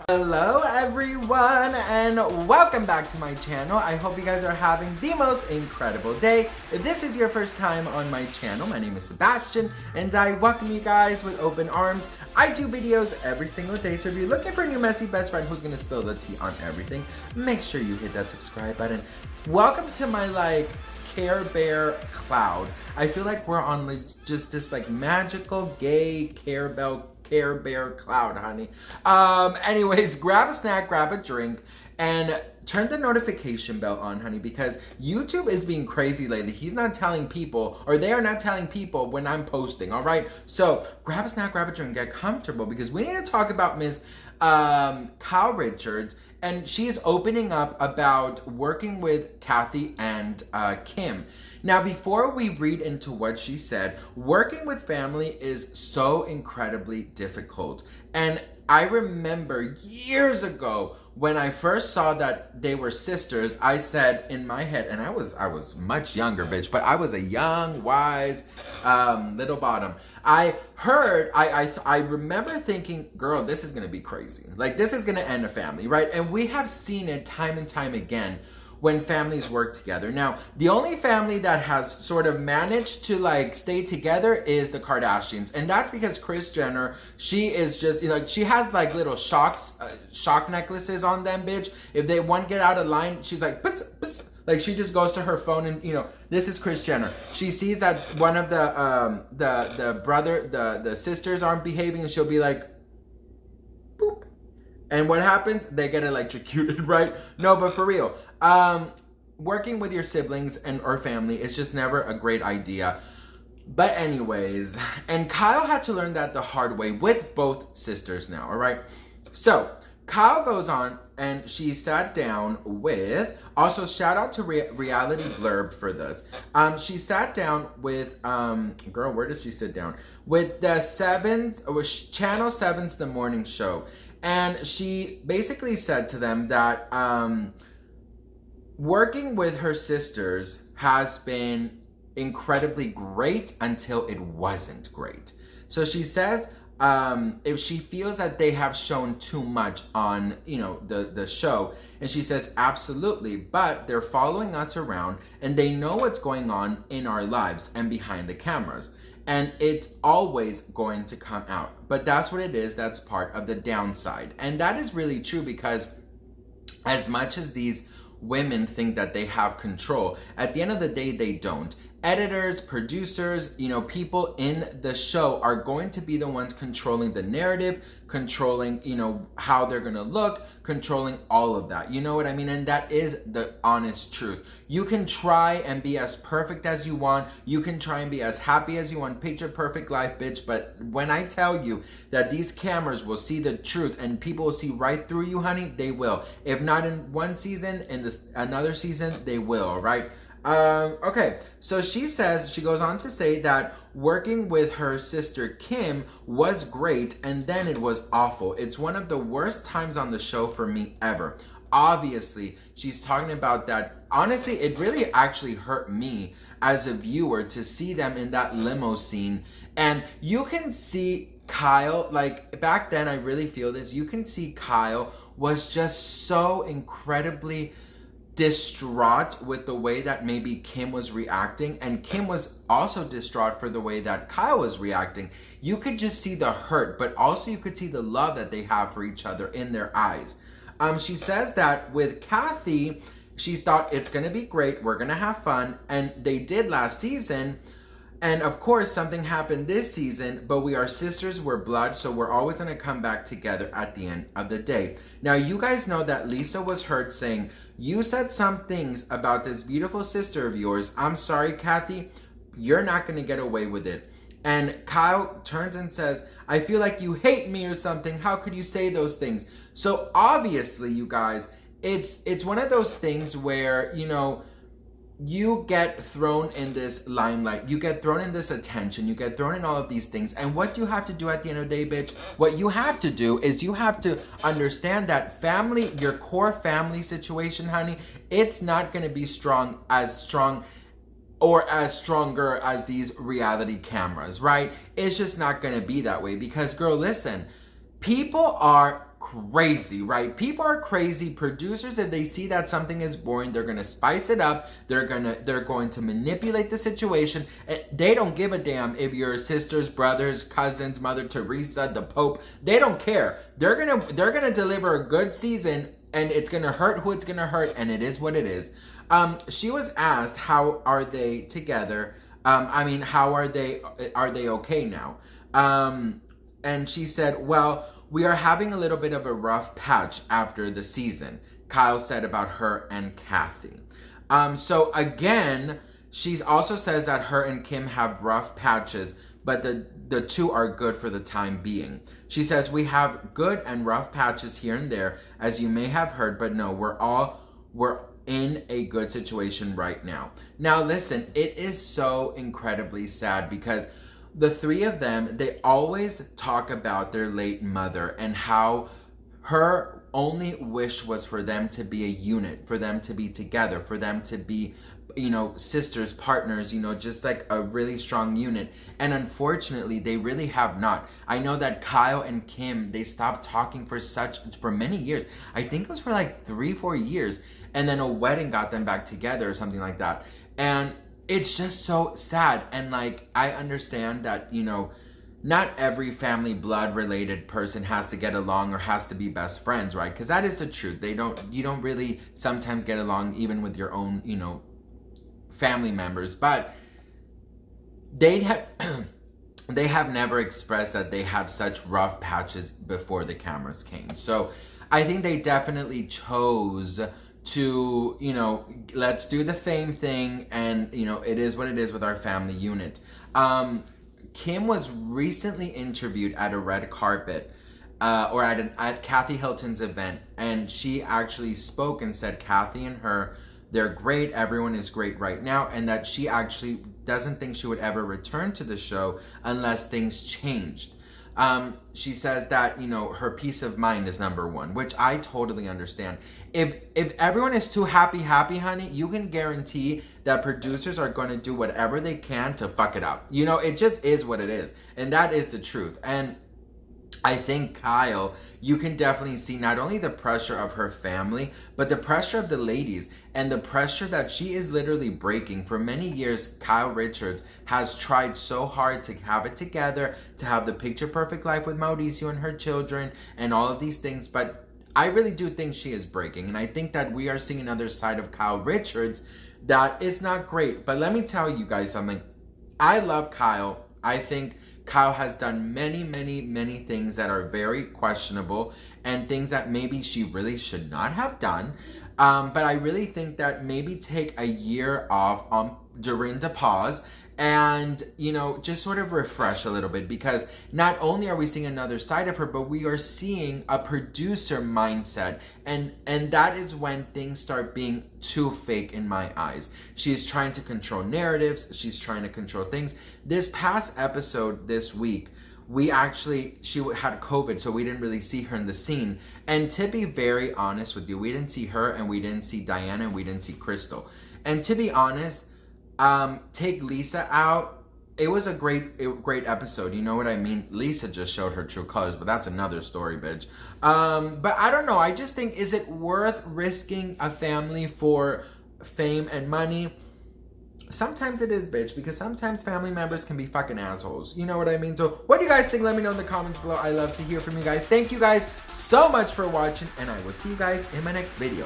Hello everyone and welcome back to my channel. I hope you guys are having the most incredible day. If this is your first time on my channel, my name is Sebastian and I welcome you guys with open arms. I do videos every single day, so if you're looking for a new messy best friend who's gonna spill the tea on everything, make sure you hit that subscribe button. Welcome to my Care Bear cloud. I feel like we're on just this magical gay Care Bear cloud, honey. Anyways, grab a snack, grab a drink, and turn the notification bell on, honey, because YouTube is being crazy lately. He's not telling people, or they are not telling people when I'm posting, all right? So grab a snack, grab a drink, get comfortable, because we need to talk about Miss Kyle Richards, and she's opening up about working with Kathy and Kim. Now, before we read into what she said, working with family is so incredibly difficult. And I remember years ago when I first saw that they were sisters, I said in my head, and I was much younger, bitch, but I was a young, wise little bottom. I remember thinking, girl, this is gonna be crazy. This is gonna end a family, right? And we have seen it time and time again when families work together. Now, the only family that has sort of managed to stay together is the Kardashians. And that's because Kris Jenner, she is just, she has little shock necklaces on them, bitch. If they one get out of line, she's like, pss, pss. She just goes to her phone and, this is Kris Jenner. She sees that one of the sisters aren't behaving and she'll be like, boop. And what happens? They get electrocuted, right? No, but for real. Working with your siblings or family is just never a great idea. But anyways, and Kyle had to learn that the hard way with both sisters now, all right? So Kyle goes on and she sat down with, also shout out to Reality Blurb for this. She sat down with, girl, where did she sit down? With the Channel 7's The Morning Show. And she basically said to them that working with her sisters has been incredibly great until it wasn't great. So she says if she feels that they have shown too much on, the show, and she says, absolutely, but they're following us around and they know what's going on in our lives and behind the cameras. And it's always going to come out. But that's what it is. That's part of the downside. And that is really true because as much as these women think that they have control, at the end of the day, they don't. Editors, producers, people in the show are going to be the ones controlling the narrative, controlling, how they're going to look, controlling all of that. You know what I mean? And that is the honest truth. You can try and be as perfect as you want. You can try and be as happy as you want. Picture perfect life, bitch. But when I tell you that these cameras will see the truth and people will see right through you, honey, they will. If not in one season, in another season, they will, all right? Okay, so she goes on to say that working with her sister Kim was great and then it was awful. It's one of the worst times on the show for me ever. Obviously, she's talking about that. Honestly, it really actually hurt me as a viewer to see them in that limo scene. And you can see Kyle, back then, I really feel this, you can see Kyle was just so incredibly distraught with the way that maybe Kim was reacting, and Kim was also distraught for the way that Kyle was reacting. You could just see the hurt, but also you could see the love that they have for each other in their eyes. She says that with Kathy, she thought it's gonna be great, we're gonna have fun, and they did last season. And of course, something happened this season, but we are sisters, we're blood, so we're always gonna come back together at the end of the day. Now, you guys know that Lisa was hurt saying, you said some things about this beautiful sister of yours. I'm sorry, Kathy, you're not gonna get away with it. And Kyle turns and says, I feel like you hate me or something. How could you say those things? So obviously, you guys, it's one of those things where, you get thrown in this limelight, you get thrown in this attention, you get thrown in all of these things, and what you have to do at the end of the day, bitch, what you have to do is you have to understand that family, your core family situation, honey, it's not going to be strong or as stronger as these reality cameras, right? It's just not going to be that way because, girl, listen, people are crazy, right? People are crazy. Producers, if they see that something is boring, they're gonna spice it up. They're going to manipulate the situation. And they don't give a damn if your sisters, brothers, cousins, Mother Teresa, the Pope. They don't care. They're gonna deliver a good season, and it's gonna hurt who it's gonna hurt, and it is what it is. She was asked, how are they together? How are they okay now? And she said, well, we are having a little bit of a rough patch after the season, Kyle said about her and Kathy. So again, she also says that her and Kim have rough patches, but the two are good for the time being. She says, we have good and rough patches here and there, as you may have heard, but no, we're in a good situation right now. Now listen, it is so incredibly sad because the three of them, they always talk about their late mother and how her only wish was for them to be a unit, for them to be together, for them to be, sisters, partners, just like a really strong unit. And unfortunately, they really have not. I know that Kyle and Kim, they stopped talking for many years. I think it was for like 3-4 years. And then a wedding got them back together or something like that. And it's just so sad. And like, I understand that, not every family blood related person has to get along or has to be best friends, right? Because that is the truth. You don't really sometimes get along even with your own, family members. But they have never expressed that they had such rough patches before the cameras came. So I think they definitely chose to, let's do the fame thing, and it is what it is with our family unit. Kim was recently interviewed at a red carpet or at Kathy Hilton's event, and she actually spoke and said Kathy and her, they're great, everyone is great right now, and that she actually doesn't think she would ever return to the show unless things changed. She says that, her peace of mind is number one, which I totally understand. If everyone is too happy, honey, you can guarantee that producers are going to do whatever they can to fuck it up. It just is what it is. And that is the truth. And I think Kyle, you can definitely see not only the pressure of her family, but the pressure of the ladies and the pressure that she is literally breaking. For many years, Kyle Richards has tried so hard to have it together, to have the picture perfect life with Mauricio and her children and all of these things. But I really do think she is breaking. And I think that we are seeing another side of Kyle Richards that is not great. But let me tell you guys something. I love Kyle. I think Kyle has done many, many, many things that are very questionable and things that maybe she really should not have done. But I really think that maybe take a year off during the pause and, just sort of refresh a little bit, because not only are we seeing another side of her, but we are seeing a producer mindset. And that is when things start being too fake in my eyes. She's trying to control narratives. She's trying to control things. This past episode this week, she had COVID, so we didn't really see her in the scene. And to be very honest with you, we didn't see her, and we didn't see Diana, and we didn't see Crystal. And to be honest, take Lisa out, it was a great episode. You know what I mean? Lisa just showed her true colors, but that's another story, bitch. But I don't know. I just think, is it worth risking a family for fame and money? Sometimes it is, bitch, because sometimes family members can be fucking assholes. You know what I mean? So what do you guys think? Let me know in the comments below. I love to hear from you guys. Thank you guys so much for watching, and I will see you guys in my next video.